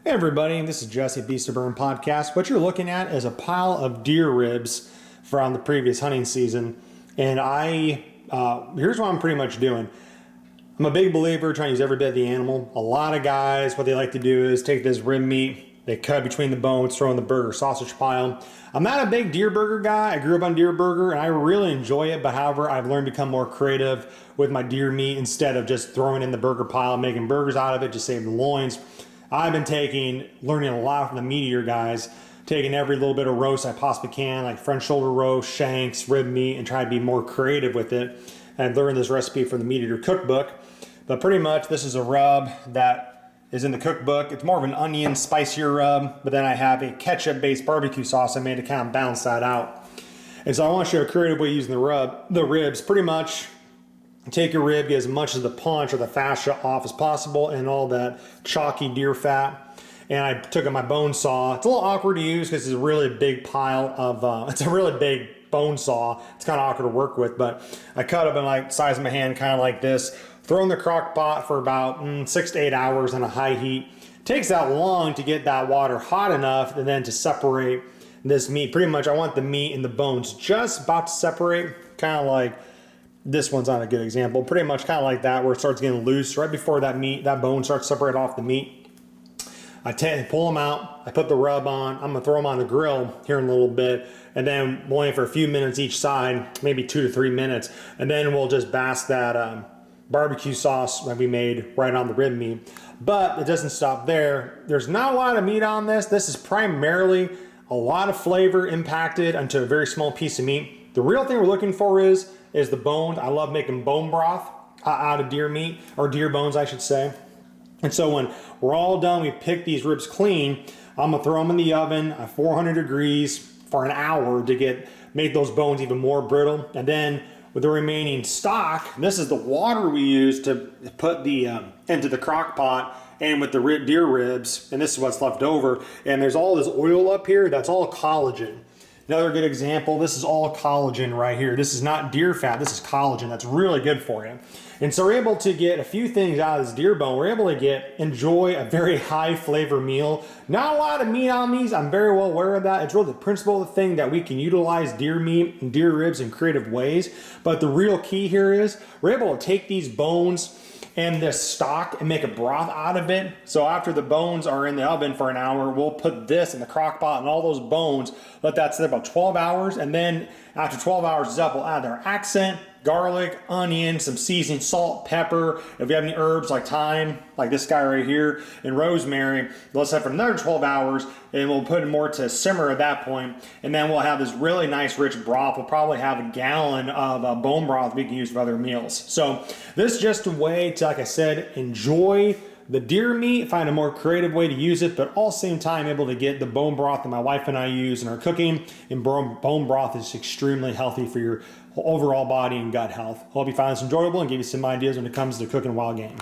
Hey everybody, this is Jesse at Beast to Burn Podcast. What you're looking at is a pile of deer ribs from the previous hunting season. And here's what I'm pretty much doing. I'm a big believer trying to use every bit of the animal. A lot of guys, what they like to do is take this rib meat, they cut between the bones, throw in the burger sausage pile. I'm not a big deer burger guy. I grew up on deer burger and I really enjoy it. But however, I've learned to become more creative with my deer meat instead of just throwing in the burger pile, making burgers out of it, just save the loins. I've been learning a lot from the meat eater guys, taking every little bit of roast I possibly can, like front shoulder roast, shanks, rib meat, and try to be more creative with it. And I've learned this recipe from the Meat Eater cookbook. But pretty much this is a rub that is in the cookbook. It's more of an onion, spicier rub, but then I have a ketchup-based barbecue sauce I made to kind of balance that out. And so I want to show a creative way using the ribs. Pretty much take your rib, get as much of the paunch or the fascia off as possible and all that chalky deer fat. And I took my bone saw. It's a little awkward to use because it's a really big pile of, it's a really big bone saw. It's kind of awkward to work with, but I cut up in like size of my hand, kind of like this. Throw in the crock pot for about 6 to 8 hours on a high heat. It takes that long to get that water hot enough and then to separate this meat. Pretty much I want the meat and the bones just about to separate, kind of like this one's not a good example. Pretty much kind of like that, where it starts getting loose right before that bone starts to separate off the meat. I pull them out. I put the rub on. I'm gonna throw them on the grill here in a little bit, and then we'll wait for a few minutes each side, maybe 2 to 3 minutes, and then we'll just bask that barbecue sauce that we made right on the rib meat. But it doesn't stop there. There's not a lot of meat on this. This is primarily a lot of flavor impacted onto a very small piece of meat. The real thing we're looking for is the bones. I love making bone broth out of deer meat, or deer bones I should say. And so when we're all done, we pick these ribs clean, I'm gonna throw them in the oven at 400 degrees for an hour to make those bones even more brittle. And then with the remaining stock, this is the water we use to put into the crock pot, and with the deer ribs, and this is what's left over. And there's all this oil up here, that's all collagen. Another good example, this is all collagen right here. This is not deer fat, this is collagen. That's really good for you. And so we're able to get a few things out of this deer bone. We're able to enjoy a very high flavor meal. Not a lot of meat on these, I'm very well aware of that. It's really the principle of the thing that we can utilize deer meat and deer ribs in creative ways. But the real key here is we're able to take these bones and this stock and make a broth out of it. So after the bones are in the oven for an hour, we'll put this in the crock pot and all those bones, let that sit about 12 hours. And then after 12 hours is up, we'll add our accent, garlic, onion, some seasoning, salt, pepper. If you have any herbs like thyme, like this guy right here, and rosemary, let's have for another 12 hours, and we'll put it more to simmer at that point. And then we'll have this really nice rich broth. We'll probably have a gallon of bone broth we can use for other meals. So this is just a way to, like I said, enjoy the deer meat, find a more creative way to use it, but all the same time able to get the bone broth that my wife and I use in our cooking. And bone broth is extremely healthy for your overall body and gut health. Hope you find this enjoyable and give you some ideas when it comes to cooking wild game.